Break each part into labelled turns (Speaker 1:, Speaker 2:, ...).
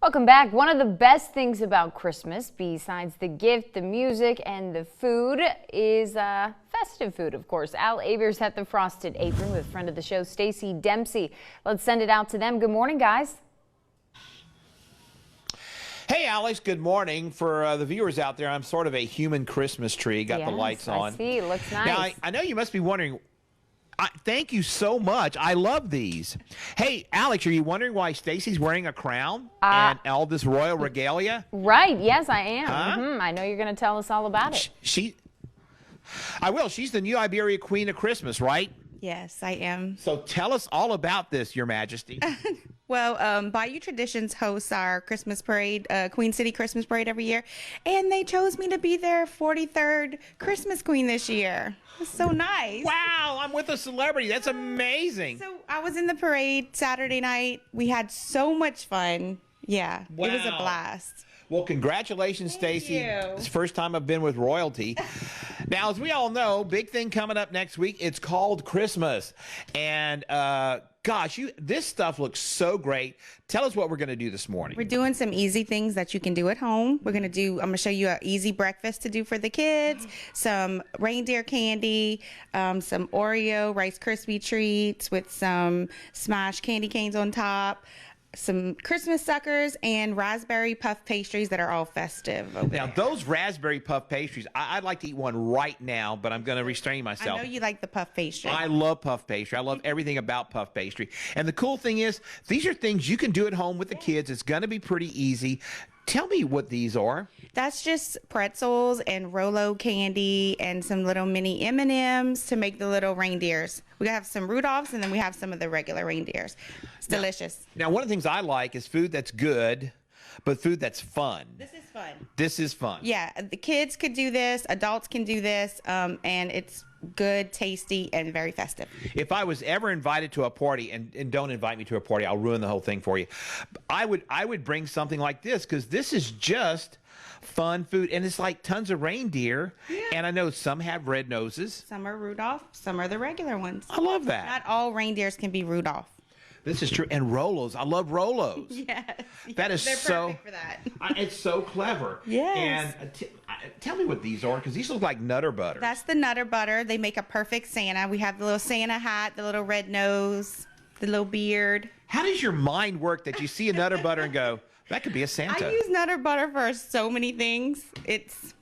Speaker 1: Welcome back. One of the best things about Christmas, besides the gift, the music, and the food, is festive food, of course. Al Aver's at the Frosted Apron with friend of the show, Stacey Dempsey. Let's send it out to them. Good morning, guys.
Speaker 2: Hey, Alex, good morning. For the viewers out there, I'm sort of a human Christmas tree. Got the lights on.
Speaker 1: I see. It looks nice.
Speaker 2: Now, I know you must be wondering, thank you so much. I love these. Hey, Alex, are you wondering why Stacey's wearing a crown and all this royal regalia?
Speaker 1: Right. Yes, I am. I know you're going to tell us all about it.
Speaker 2: I will. She's the new Iberia Queen of Christmas, right?
Speaker 3: Yes, I am.
Speaker 2: So tell us all about this, Your Majesty.
Speaker 3: Well, Bayou Traditions hosts our Christmas parade, Queen City Christmas Parade every year, and they chose me to be their 43rd Christmas Queen this year. It's so nice.
Speaker 2: Wow, I'm with a celebrity. That's amazing.
Speaker 3: So I was in the parade Saturday night. We had so much fun. Yeah,
Speaker 2: wow.
Speaker 3: It was a blast.
Speaker 2: Well, congratulations, Stacey. It's the first time I've been with royalty. Now, as we all know, big thing coming up next week. It's called Christmas. And gosh, this stuff looks so great. Tell us what we're going to do this morning.
Speaker 3: We're doing some easy things that you can do at home. I'm going to show you an easy breakfast to do for the kids, some reindeer candy, some Oreo Rice Krispie treats with some smashed candy canes on top, some Christmas suckers, and raspberry puff pastries that are all festive.
Speaker 2: Now, those raspberry puff pastries, I'd like to eat one right now, but I'm going to restrain myself.
Speaker 3: I know you like the puff pastry.
Speaker 2: I love puff pastry. I love everything about puff pastry. And the cool thing is, these are things you can do at home with the kids. It's going to be pretty easy. Tell me what these are.
Speaker 3: That's just pretzels and Rolo candy and some little mini M&Ms to make the little reindeers. We have some Rudolphs, and then we have some of the regular reindeers. It's delicious.
Speaker 2: Now, one of the things I like is food that's good, but food that's fun.
Speaker 3: This is fun.
Speaker 2: This is fun.
Speaker 3: Yeah, the kids could do this, adults can do this, and it's good, tasty, and very festive.
Speaker 2: If I was ever invited to a party, and don't invite me to a party, I'll ruin the whole thing for you. I would bring something like this, because this is just fun food, and it's like tons of reindeer. Yeah. And I know some have red noses.
Speaker 3: Some are Rudolph, some are the regular ones.
Speaker 2: I love that.
Speaker 3: Not all reindeers can be Rudolph.
Speaker 2: This is true. And Rolos. I love Rolos.
Speaker 3: Yes.
Speaker 2: That is
Speaker 3: They're
Speaker 2: so
Speaker 3: perfect for that.
Speaker 2: It's so clever.
Speaker 3: Yes.
Speaker 2: And tell me what these are, because these look like Nutter Butter.
Speaker 3: That's the Nutter Butter. They make a perfect Santa. We have the little Santa hat, the little red nose, the little beard.
Speaker 2: How does your mind work that you see a Nutter Butter and go, that could be a Santa?
Speaker 3: I use Nutter Butter for so many things. It's,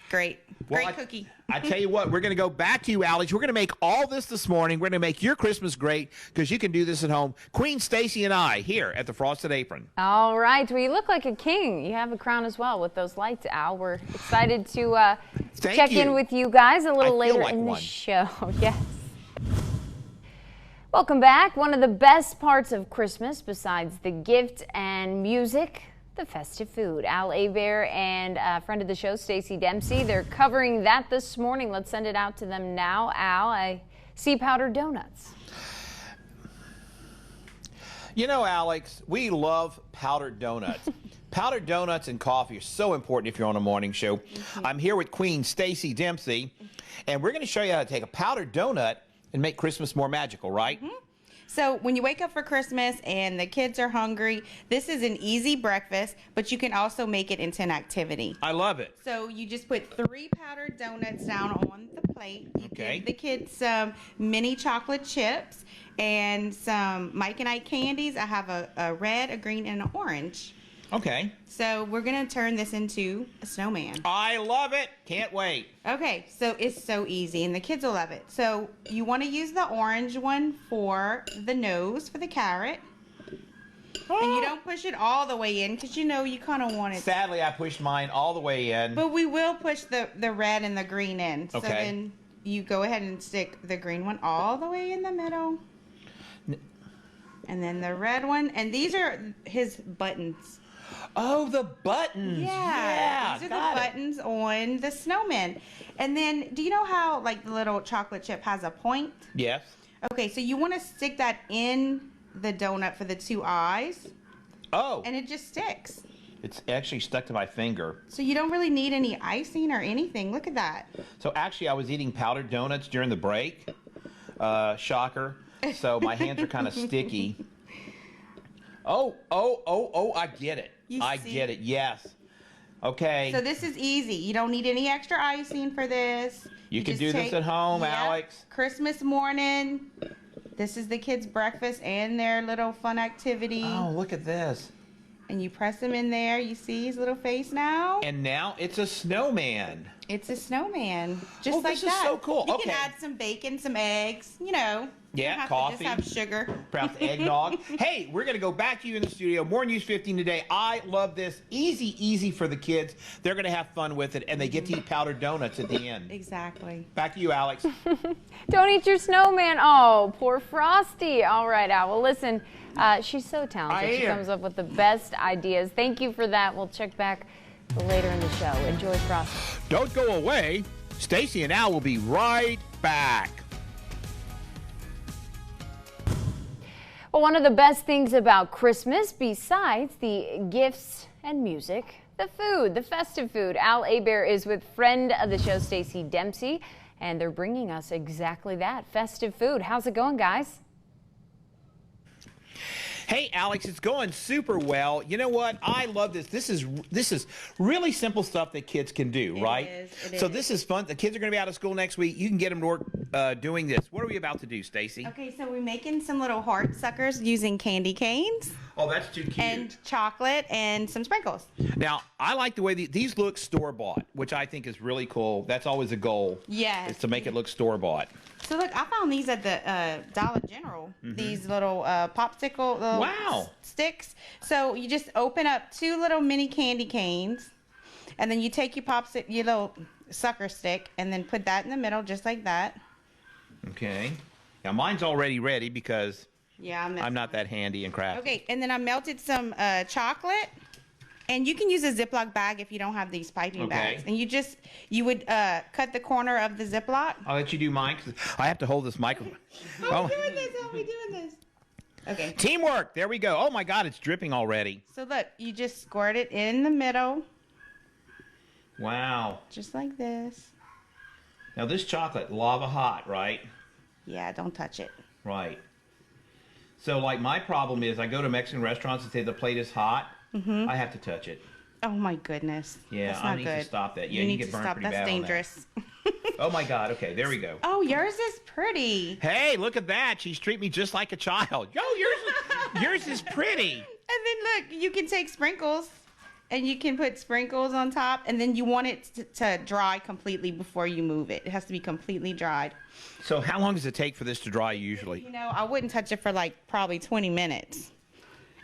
Speaker 3: great.
Speaker 2: Well,
Speaker 3: great cookie.
Speaker 2: I tell you what, we're going to go back to you, Alex. We're going to make all this morning. We're going to make your Christmas great, because you can do this at home. Queen Stacey and I here at the Frosted Apron.
Speaker 1: All right. Well, you look like a king. You have a crown as well with those lights, Al. We're excited to check in with you guys a little later in the show. Yes. Welcome back. One of the best parts of Christmas, besides the gift and music, the festive food. Al Aver and a friend of the show, Stacey Dempsey, they're covering that this morning. Let's send it out to them now. Al, I see powdered donuts.
Speaker 2: You know, Alex, we love powdered donuts. Powdered donuts and coffee are so important if you're on a morning show. I'm here with Queen Stacey Dempsey, and we're going to show you how to take a powdered donut and make Christmas more magical, right?
Speaker 3: So when you wake up for Christmas and the kids are hungry, this is an easy breakfast, but you can also make it into an activity.
Speaker 2: I love it.
Speaker 3: So you just put 3 powdered donuts down on the plate. You give the kids some mini chocolate chips and some Mike and Ike candies. I have a red, a green, and an orange.
Speaker 2: Okay.
Speaker 3: So we're going to turn this into a snowman.
Speaker 2: I love it. Can't wait.
Speaker 3: Okay, so it's so easy, and the kids will love it. So you want to use the orange one for the nose, for the carrot. And you don't push it all the way in, because you know you kind of want it.
Speaker 2: Sadly, I pushed mine all the way in.
Speaker 3: But we will push the red and the green in.
Speaker 2: Okay.
Speaker 3: So then you go ahead and stick the green one all the way in the middle. And then the red one. And these are his buttons.
Speaker 2: Oh, the buttons.
Speaker 3: Yeah. These are the buttons on the snowman. And then, do you know how, like, the little chocolate chip has a point?
Speaker 2: Yes.
Speaker 3: Okay, so you want to stick that in the donut for the 2 eyes.
Speaker 2: Oh.
Speaker 3: And it just sticks.
Speaker 2: It's actually stuck to my finger.
Speaker 3: So you don't really need any icing or anything. Look at that.
Speaker 2: So actually, I was eating powdered donuts during the break. Shocker. So my hands are kind of sticky. Oh, I get it. I
Speaker 3: see?
Speaker 2: get it, yes. Okay.
Speaker 3: So this is easy. You don't need any extra icing for this.
Speaker 2: You can
Speaker 3: just
Speaker 2: do this at home,
Speaker 3: Yep.
Speaker 2: Alex.
Speaker 3: Christmas morning. This is the kids' breakfast and their little fun activity.
Speaker 2: Oh, look at this.
Speaker 3: And you press him in there. You see his little face now?
Speaker 2: And now it's a snowman.
Speaker 3: It's a snowman. Just like
Speaker 2: this
Speaker 3: that.
Speaker 2: is so cool.
Speaker 3: You
Speaker 2: Okay.
Speaker 3: can add some bacon, some eggs, you know.
Speaker 2: Yeah,
Speaker 3: you don't have
Speaker 2: coffee.
Speaker 3: To just have sugar.
Speaker 2: Perhaps eggnog. Hey, we're going to go back to you in the studio. More News 15 today. I love this. Easy for the kids. They're going to have fun with it, and they get to eat powdered donuts at the end.
Speaker 3: Exactly.
Speaker 2: Back to you, Alex.
Speaker 1: Don't eat your snowman. Oh, poor Frosty. All right, Al. Well, listen, she's so talented. She comes up with the best ideas. Thank you for that. We'll check back later in the show. Enjoy Frosty.
Speaker 2: Don't go away. Stacy and Al will be right back.
Speaker 1: Well, one of the best things about Christmas, besides the gifts and music, the food, the festive food. Al Abair is with friend of the show, Stacy Dempsey, and they're bringing us exactly that, festive food. How's it going, guys?
Speaker 2: Hey, Alex, it's going super well. You know what? I love this. This is really simple stuff that kids can do, right?
Speaker 3: It
Speaker 2: so
Speaker 3: is.
Speaker 2: this is fun. The kids are going to be out of school next week. You can get them to work doing this. What are we about to do, Stacy?
Speaker 3: Okay, so we're making some little heart suckers using candy canes
Speaker 2: Oh, that's too cute.
Speaker 3: and chocolate and some sprinkles.
Speaker 2: Now, I like the way these look store-bought, which I think is really cool. That's always a goal.
Speaker 3: Yes.
Speaker 2: Is to make it look store-bought.
Speaker 3: So look, I found these at the Dollar General. These little popsicle little
Speaker 2: Wow.
Speaker 3: sticks. So you just open up 2 little mini candy canes, and then you take your little sucker stick, and then put that in the middle, just like that.
Speaker 2: Okay. Now, mine's already ready because
Speaker 3: Yeah,
Speaker 2: I'm not that handy and crafty.
Speaker 3: Okay, and then I melted some chocolate, and you can use a Ziploc bag if you don't have these piping bags. And you would cut the corner of the Ziploc.
Speaker 2: I'll let you do mine 'cause I have to hold this microphone.
Speaker 3: How are we doing this? How are we doing this? Okay.
Speaker 2: Teamwork. There we go. Oh my God, it's dripping already.
Speaker 3: So look, you just squirt it in the middle,
Speaker 2: Wow.
Speaker 3: just like this.
Speaker 2: Now this chocolate, lava hot, right?
Speaker 3: Yeah, don't touch it.
Speaker 2: Right. So like my problem is I go to Mexican restaurants and say the plate is hot. I have to touch it.
Speaker 3: Oh my goodness.
Speaker 2: Yeah,
Speaker 3: That's
Speaker 2: I
Speaker 3: not
Speaker 2: need
Speaker 3: good.
Speaker 2: to stop that. Yeah,
Speaker 3: you
Speaker 2: you
Speaker 3: need
Speaker 2: get
Speaker 3: to
Speaker 2: burned
Speaker 3: stop.
Speaker 2: pretty
Speaker 3: That's
Speaker 2: bad on that.
Speaker 3: dangerous.
Speaker 2: Oh my God. Okay, there we go.
Speaker 3: Oh, yours is pretty.
Speaker 2: Hey, look at that. She's treating me just like a child. Yo, yours is pretty.
Speaker 3: And then look, you can take sprinkles, and you can put sprinkles on top, and then you want it to dry completely before you move it. It has to be completely dried.
Speaker 2: So how long does it take for this to dry usually?
Speaker 3: You know, I wouldn't touch it for like probably 20 minutes.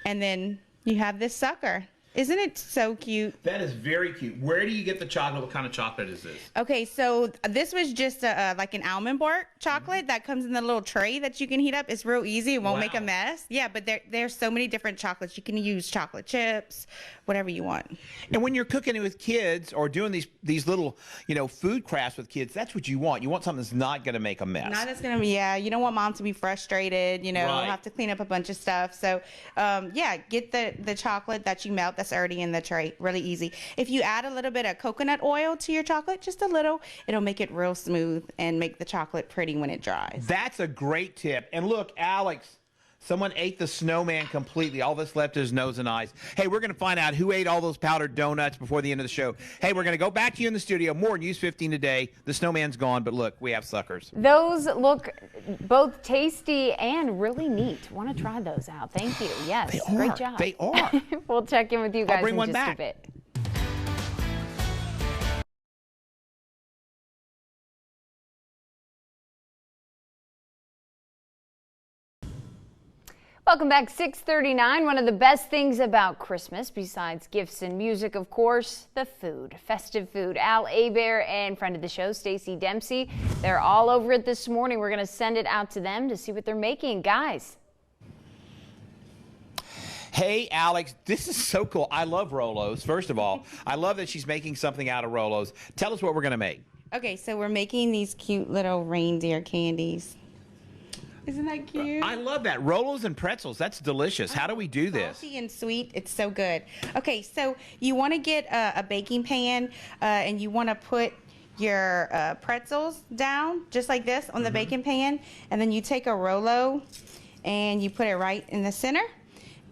Speaker 3: And then you have this sucker. Isn't it so cute?
Speaker 2: That is very cute. Where do you get the chocolate? What kind of chocolate is this?
Speaker 3: Okay, so this was just like an almond bark chocolate that comes in the little tray that you can heat up. It's real easy. It won't make a
Speaker 2: Wow.
Speaker 3: mess. Yeah, but there's so many different chocolates. You can use chocolate chips, whatever you want.
Speaker 2: And when you're cooking it with kids or doing these little, food crafts with kids, that's what you want. You want something that's not going to make a mess.
Speaker 3: Not that's gonna be, yeah. You don't want mom to be frustrated.
Speaker 2: Right.
Speaker 3: Have to clean up a bunch of stuff. So, yeah, get the chocolate that you melt that's already in the tray. Really easy. If you add a little bit of coconut oil to your chocolate, just a little, it'll make it real smooth and make the chocolate pretty when it dries.
Speaker 2: That's a great tip. And look, Alex, someone ate the snowman completely. All that's left is nose and eyes. Hey, we're going to find out who ate all those powdered donuts before the end of the show. Hey, we're going to go back to you in the studio. More News 15 today. The snowman's gone, but look, we have suckers.
Speaker 1: Those look both tasty and really neat. Want to try those out. Thank you. Yes,
Speaker 2: They are.
Speaker 1: great job.
Speaker 2: They are.
Speaker 1: We'll check in with you guys
Speaker 2: bring
Speaker 1: in
Speaker 2: one
Speaker 1: just
Speaker 2: back.
Speaker 1: a bit. Welcome back, 6:39. One of the best things about Christmas, besides gifts and music, of course, the food, festive food. Al Abair and friend of the show, Stacy Dempsey, they're all over it this morning. We're going to send it out to them to see what they're making. Guys.
Speaker 2: Hey, Alex, this is so cool. I love Rolos. First of all, I love that she's making something out of Rolos. Tell us what we're going to make.
Speaker 3: Okay, so we're making these cute little reindeer candies. Isn't that cute?
Speaker 2: I love that. Rolos and pretzels. That's delicious. How do we do this?
Speaker 3: Salty and sweet. It's so good. Okay, so you want to get a baking pan and you want to put your pretzels down just like this on the baking pan, and then you take a Rolo and you put it right in the center,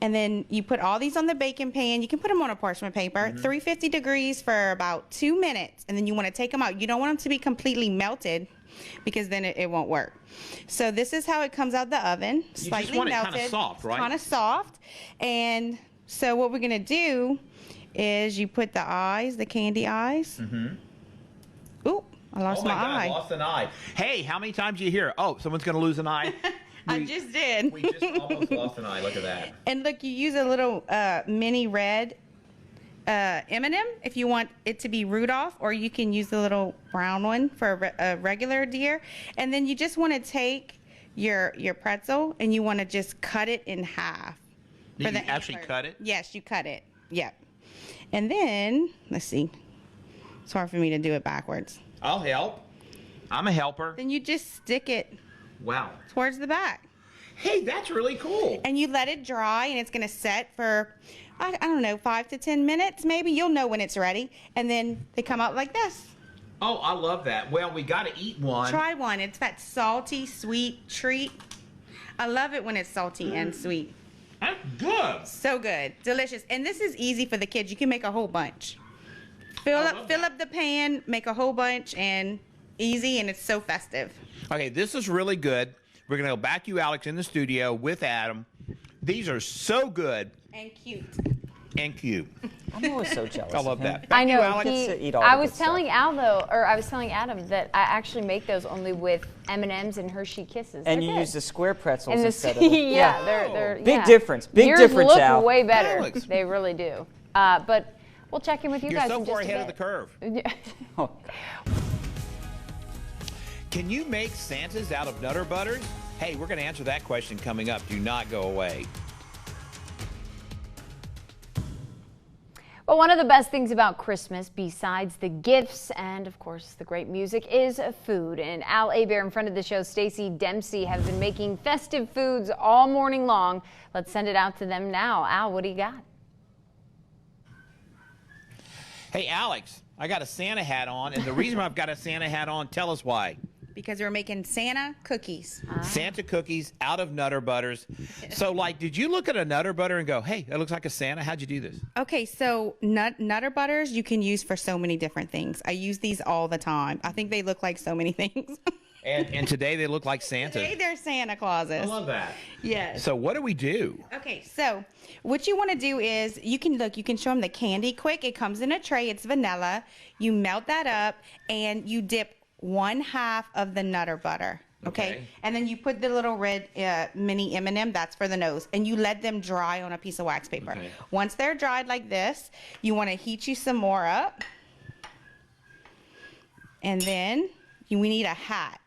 Speaker 3: And then you put all these on the baking pan. You can put them on a parchment paper, 350 degrees for about 2 minutes. And then you want to take them out. You don't want them to be completely melted because then it won't work. So this is how it comes out the oven, slightly melted.
Speaker 2: You just want it kind of soft, right?
Speaker 3: Kind of soft. And so what we're going to do is you put the eyes, the candy eyes. Ooh, I lost my eye.
Speaker 2: I lost an eye. Hey, how many times do you hear, oh, someone's going to lose an eye?
Speaker 3: I just did.
Speaker 2: We just almost lost an eye. Look at that.
Speaker 3: And look, you use a little mini red M&M if you want it to be Rudolph, or you can use the little brown one for a regular deer. And then you just want to take your pretzel and you want to just cut it in half.
Speaker 2: Did you actually cut it?
Speaker 3: Yes, you cut it. Yep. And then, let's see. It's hard for me to do it backwards.
Speaker 2: I'll help. I'm a helper.
Speaker 3: Then you just stick it towards the back.
Speaker 2: Hey, that's really cool.
Speaker 3: And you let it dry, and it's going to set for, I don't know, 5 to 10 minutes maybe. You'll know when it's ready. And then they come out like this.
Speaker 2: Oh, I love that. Well, we got to eat one.
Speaker 3: Try one. It's that salty, sweet treat. I love it when it's salty and sweet.
Speaker 2: That's good.
Speaker 3: So good. Delicious. And this is easy for the kids. You can make a whole bunch. Fill up the pan, make a whole bunch, and easy, and it's so festive.
Speaker 2: Okay, this is really good. We're going to go back to you, Alex, in the studio with Adam. These are so good.
Speaker 3: And cute.
Speaker 2: And cute.
Speaker 4: I'm always so jealous.
Speaker 2: I love that.
Speaker 1: I know.
Speaker 4: I
Speaker 1: was telling Al, though, or I was telling Adam that I actually make those only with M&Ms and Hershey Kisses.
Speaker 4: And you use the square pretzels instead of the...
Speaker 1: Yeah, they're
Speaker 4: big difference. Big difference, Al.
Speaker 1: Yours look way better. They really do. But we'll check in with you guys in just a bit.
Speaker 2: You're so far ahead of the curve.
Speaker 4: Oh.
Speaker 2: Can you make Santas out of Nutter Butters? Hey, we're going to answer that question coming up. Do not go away.
Speaker 1: Well, one of the best things about Christmas, besides the gifts and, of course, the great music, is food. And Al Abair and friend of the show, Stacey Dempsey, have been making festive foods all morning long. Let's send it out to them now. Al, what do you got?
Speaker 2: Hey, Alex, I got a Santa hat on, and the reason I've got a Santa hat on, tell us why.
Speaker 3: Because we're making Santa cookies.
Speaker 2: Santa cookies out of Nutter Butters. So, like, did you look at a Nutter Butter and go, hey, that looks like a Santa? How'd you do this?
Speaker 3: Okay, so Nutter Butters you can use for so many different things. I use these all the time. I think they look like so many things.
Speaker 2: And today they look like Santa.
Speaker 3: Today they're Santa Clauses.
Speaker 2: I love that.
Speaker 3: Yes.
Speaker 2: So what do we do?
Speaker 3: Okay, so what you want to do is you can show them the candy quick. It comes in a tray. It's vanilla. You melt that up and you dip 1/2 of the Nutter Butter. Okay. And then you put the little red mini M&M, that's for the nose, and you let them dry on a piece of wax paper. Okay. Once they're dried like this, you want to heat you some more up. And then we need a hat.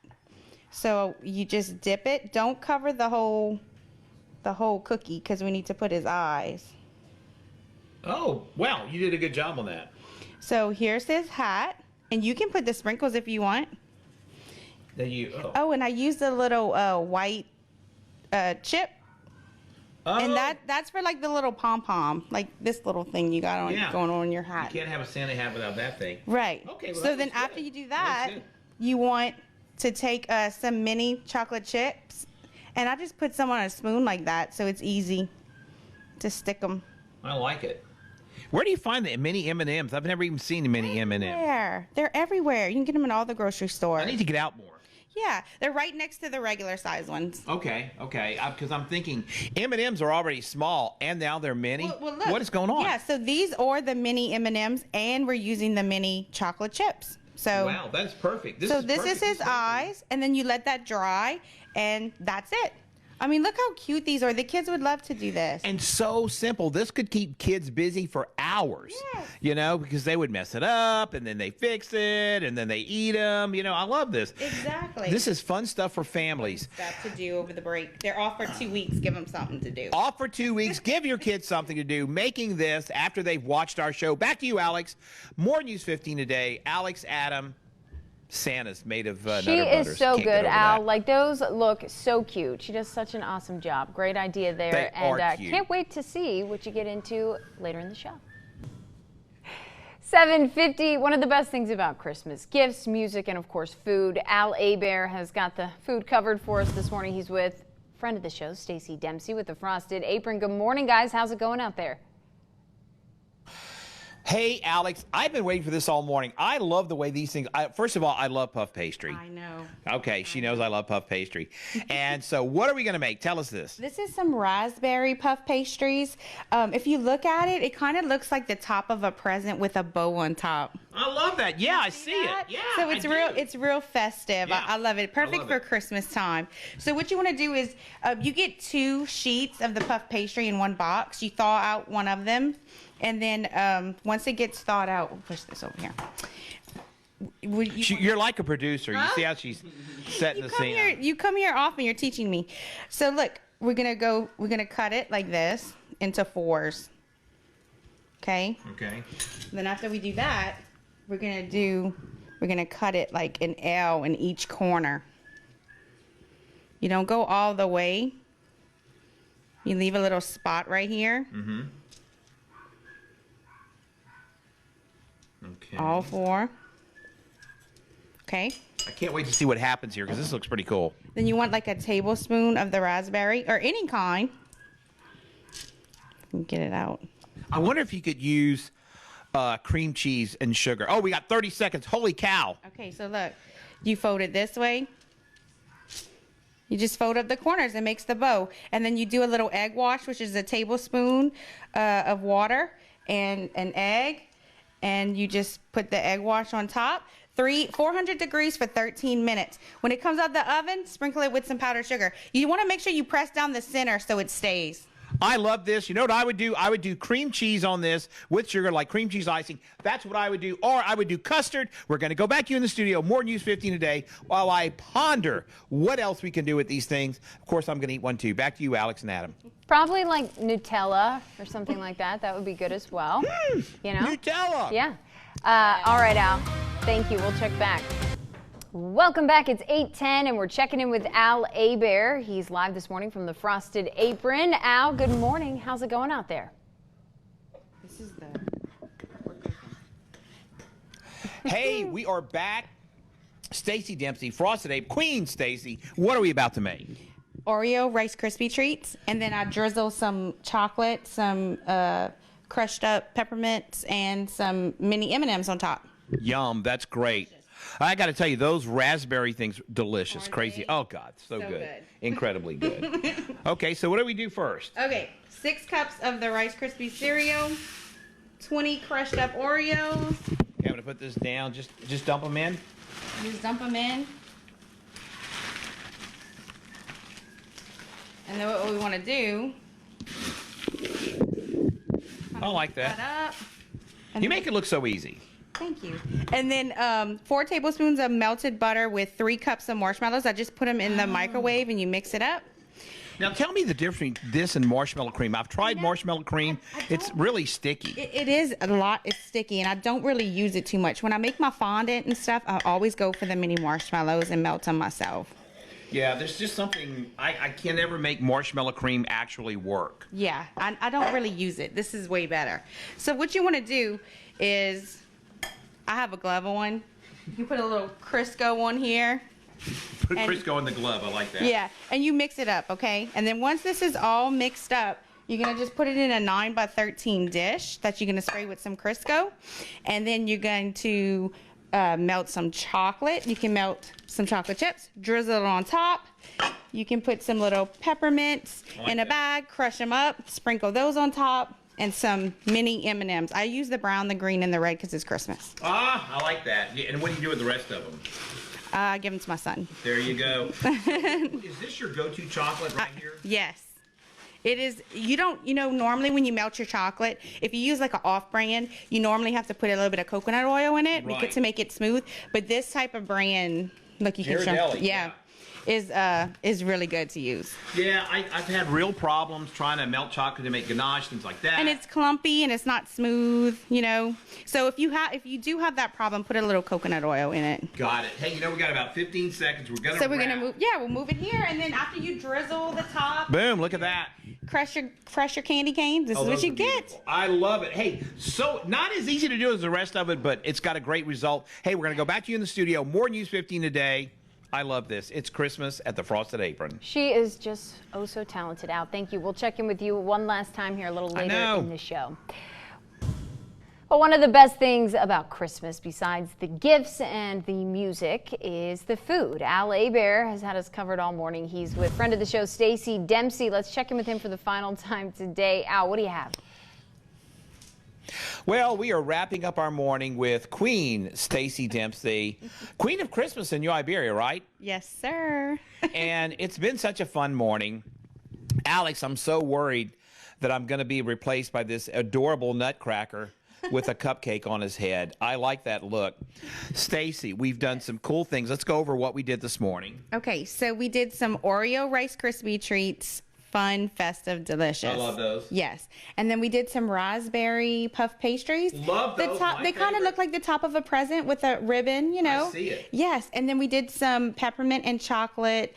Speaker 3: So you just dip it. Don't cover the whole cookie because we need to put his eyes.
Speaker 2: Oh, wow. You did a good job on that.
Speaker 3: So here's his hat. And you can put the sprinkles if you want. Oh, and I used a little white chip. Oh. And that's for like the little pom-pom, like this little thing you got on going on your hat.
Speaker 2: You can't have a Santa hat without that thing.
Speaker 3: Right. Okay. Well, so then after you do that, you want to take some mini chocolate chips, and I just put some on a spoon like that, so it's easy to stick them.
Speaker 2: I like it. Where do you find the mini M&Ms? I've never even seen the mini M&Ms. They're
Speaker 3: everywhere. You can get them in all the grocery stores.
Speaker 2: I need to get out more.
Speaker 3: Yeah, they're right next to the regular size ones.
Speaker 2: Okay. Because I'm thinking M&Ms are already small, and now they're mini.
Speaker 3: Well, look,
Speaker 2: what is going on?
Speaker 3: Yeah, so these are the mini M&Ms, and we're using the mini chocolate chips. So
Speaker 2: wow, that's perfect.
Speaker 3: This is his eyes, and then you let that dry, and that's it. I mean, look how cute these are. The kids would love to do this.
Speaker 2: And so simple. This could keep kids busy for hours, because they would mess it up, and then they fix it, and then they eat them. I love this.
Speaker 3: Exactly.
Speaker 2: This is fun stuff for families.
Speaker 3: Stuff to do over the break. They're off for 2 weeks. Give them something to do.
Speaker 2: Off for 2 weeks. Give your kids something to do. Making this after they've watched our show. Back to you, Alex. More News 15 today. Alex, Adam. Santa's made of Nutter Butters.
Speaker 1: She is so good, Al. Like, those look so cute. She does such an awesome job. Great idea there.
Speaker 2: They are cute.
Speaker 1: Can't wait to see what you get into later in the show. 7:50, one of the best things about Christmas, gifts, music, and of course food. Al Abair has got the food covered for us this morning. He's with friend of the show, Stacey Dempsey with the Frosted Apron. Good morning, guys. How's it going out there?
Speaker 2: Hey, Alex, I've been waiting for this all morning. I love the way these things, first of all, I love puff pastry.
Speaker 3: I know.
Speaker 2: Okay, she knows I love puff pastry. And so what are we going to make? Tell us this.
Speaker 3: This is some raspberry puff pastries. If you look at it, it kind of looks like the top of a present with a bow on top.
Speaker 2: I love that. Yeah, I see it. Yeah,
Speaker 3: so it's real festive.
Speaker 2: Yeah.
Speaker 3: I love it. Perfect for Christmas time. So what you want to do is you get 2 sheets of the puff pastry in one box. You thaw out one of them. And then once it gets thawed out, we'll push this over here.
Speaker 2: You're like a producer. You see how she's setting the scene.
Speaker 3: You come here often. You're teaching me. So look, we're gonna cut it like this into 4s. Okay.
Speaker 2: Okay.
Speaker 3: Then after we do that, we're gonna cut it like an L in each corner. You don't go all the way. You leave a little spot right here.
Speaker 2: Mm-hmm. Okay.
Speaker 3: All 4. Okay.
Speaker 2: I can't wait to see what happens here because this looks pretty cool.
Speaker 3: Then you want like a tablespoon of the raspberry or any kind. Get it out.
Speaker 2: I wonder if you could use cream cheese and sugar. Oh, we got 30 seconds. Holy cow.
Speaker 3: Okay, so look. You fold it this way. You just fold up the corners. It makes the bow. And then you do a little egg wash, which is a tablespoon of water and an egg. And you just put the egg wash on top. 400 degrees for 13 minutes. When it comes out the oven, sprinkle it with some powdered sugar. You want to make sure you press down the center so it stays.
Speaker 2: I love this. You know what I would do? I would do cream cheese on this with sugar, like cream cheese icing. That's what I would do. Or I would do custard. We're going to go back to you in the studio, more News 15 a day, while I ponder what else we can do with these things. Of course, I'm going to eat one too. Back to you, Alex and Adam.
Speaker 1: Probably like Nutella or something like that. That would be good as well. You know?
Speaker 2: Nutella.
Speaker 1: Yeah. All right, Al. Thank you. We'll check back. Welcome back. It's 8:10, and we're checking in with Al Abear. He's live this morning from the Frosted Apron. Al, good morning. How's it going out there?
Speaker 3: This is the...
Speaker 2: Hey, we are back. Stacey Dempsey, Frosted Ape, Queen Stacey. What are we about to make?
Speaker 3: Oreo Rice Krispie treats, and then I drizzle some chocolate, some crushed up peppermints, and some mini M&Ms on top.
Speaker 2: Yum, that's great. I got to tell you, those raspberry things, delicious, crazy.
Speaker 3: They?
Speaker 2: Oh, God, so good. Incredibly good. Okay, so what do we do first?
Speaker 3: Okay, 6 cups of the Rice Krispie cereal, 20 crushed up Oreos.
Speaker 2: Okay, I'm going to put this down. Just dump them in.
Speaker 3: Just dump them in. And then what we want to do...
Speaker 2: I like that. You make it look so easy.
Speaker 3: Thank you. And then 4 tablespoons of melted butter with 3 cups of marshmallows. I just put them in the microwave and you mix it up.
Speaker 2: Now tell me the difference between this and marshmallow cream. I've tried marshmallow cream. It's really sticky.
Speaker 3: It is a lot. It's sticky, and I don't really use it too much. When I make my fondant and stuff, I always go for the mini marshmallows and melt them myself.
Speaker 2: Yeah, there's just something, I can never make marshmallow cream actually work.
Speaker 3: Yeah, I don't really use it. This is way better. So what you want to do is, I have a glove on. You put a little Crisco on here.
Speaker 2: Put Crisco in the glove, I like that.
Speaker 3: Yeah, and you mix it up, okay? And then once this is all mixed up, you're going to just put it in a 9x13 dish that you're going to spray with some Crisco. And then you're going to melt some chocolate. You can melt some chocolate chips, drizzle it on top. You can put some little peppermints in a bag, crush them up, sprinkle those on top, and some mini M&Ms. I use the brown, the green, and the red because it's Christmas.
Speaker 2: Ah, I like that. And what do you do with the rest of them?
Speaker 3: I give them to my son.
Speaker 2: There you go. Is this your go-to chocolate right here?
Speaker 3: Yes. It is. You don't, normally when you melt your chocolate, if you use like an off-brand, you normally have to put a little bit of coconut oil in it to make it smooth. But this type of brand, look, you can show. Yeah. Is really good to use.
Speaker 2: Yeah, I've had real problems trying to melt chocolate to make ganache, things like that.
Speaker 3: And it's clumpy and it's not smooth, So if you do have that problem, put a little coconut oil in it.
Speaker 2: Got it. Hey, we got about 15 seconds. We're gonna.
Speaker 3: So we're gonna move. Yeah, we'll move it here, and then after you drizzle the top.
Speaker 2: Boom! Look at that.
Speaker 3: Crush your candy canes. This is what you get.
Speaker 2: I love it. Hey, so not as easy to do as the rest of it, but it's got a great result. Hey, we're gonna go back to you in the studio. More News 15 a day. I love this. It's Christmas at the Frosted Apron.
Speaker 1: She is just oh so talented, Al. Thank you. We'll check in with you one last time here a little later in the show. Well, one of the best things about Christmas, besides the gifts and the music, is the food. Al Abair has had us covered all morning. He's with friend of the show, Stacey Dempsey. Let's check in with him for the final time today. Al, what do you have?
Speaker 2: Well, we are wrapping up our morning with Queen Stacey Dempsey, Queen of Christmas in New Iberia, right?
Speaker 3: Yes, sir.
Speaker 2: And it's been such a fun morning. Alex, I'm so worried that I'm going to be replaced by this adorable nutcracker with a cupcake on his head. I like that look. Stacey, we've done some cool things. Let's go over what we did this morning.
Speaker 3: Okay, so we did some Oreo Rice Krispie treats. Fun, festive, delicious.
Speaker 2: I love those.
Speaker 3: Yes. And then we did some raspberry puff pastries.
Speaker 2: Love those.
Speaker 3: They kind of look like the top of a present with a ribbon, you know.
Speaker 2: I see it.
Speaker 3: Yes. And then we did some peppermint and chocolate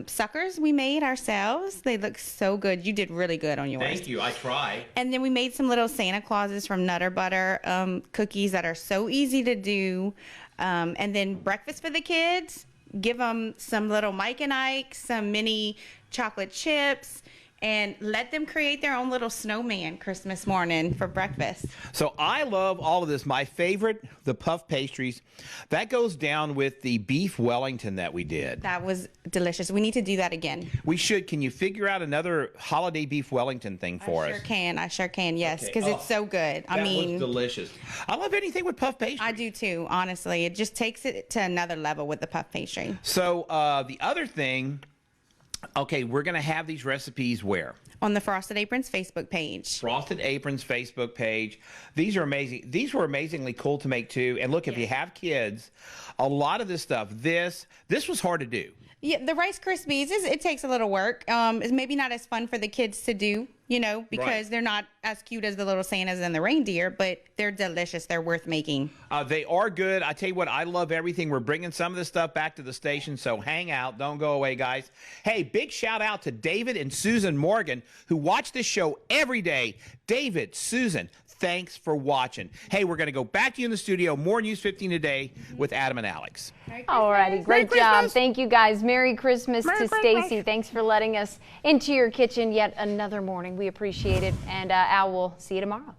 Speaker 3: suckers we made ourselves. They look so good. You did really good on yours.
Speaker 2: Thank you. I tried.
Speaker 3: And then we made some little Santa Clauses from Nutter Butter cookies that are so easy to do. And then breakfast for the kids. Give them some little Mike and Ike, some mini chocolate chips, and let them create their own little snowman Christmas morning for breakfast.
Speaker 2: So I love all of this. My favorite, the puff pastries. That goes down with the beef Wellington that we did.
Speaker 3: That was delicious. We need to do that again.
Speaker 2: We should. Can you figure out another holiday beef Wellington thing for us?
Speaker 3: I sure can, yes, because it's so good.
Speaker 2: That was delicious. I love anything with puff pastry.
Speaker 3: I do too, honestly. It just takes it to another level with the puff pastry.
Speaker 2: So the other thing, okay, we're going to have these recipes where?
Speaker 3: On the Frosted Aprons Facebook page.
Speaker 2: Frosted Aprons Facebook page. These are amazing. These were amazingly cool to make too. And look, if you have kids, a lot of this stuff, this was hard to do.
Speaker 3: Yeah, the Rice Krispies, it takes a little work. It's maybe not as fun for the kids to do, you know, because they're not as cute as the little Santas and the reindeer, but they're delicious. They're worth making.
Speaker 2: They are good. I tell you what, I love everything. We're bringing some of this stuff back to the station, so hang out. Don't go away, guys. Hey, big shout out to David and Susan Morgan, who watch this show every day. David, Susan, thanks for watching. Hey, we're going to go back to you in the studio. More News 15 today with Adam and Alex.
Speaker 1: All righty. Great job. Thank you, guys. Merry Christmas to Stacey. Thanks for letting us into your kitchen yet another morning. We appreciate it. And Al, we'll see you tomorrow.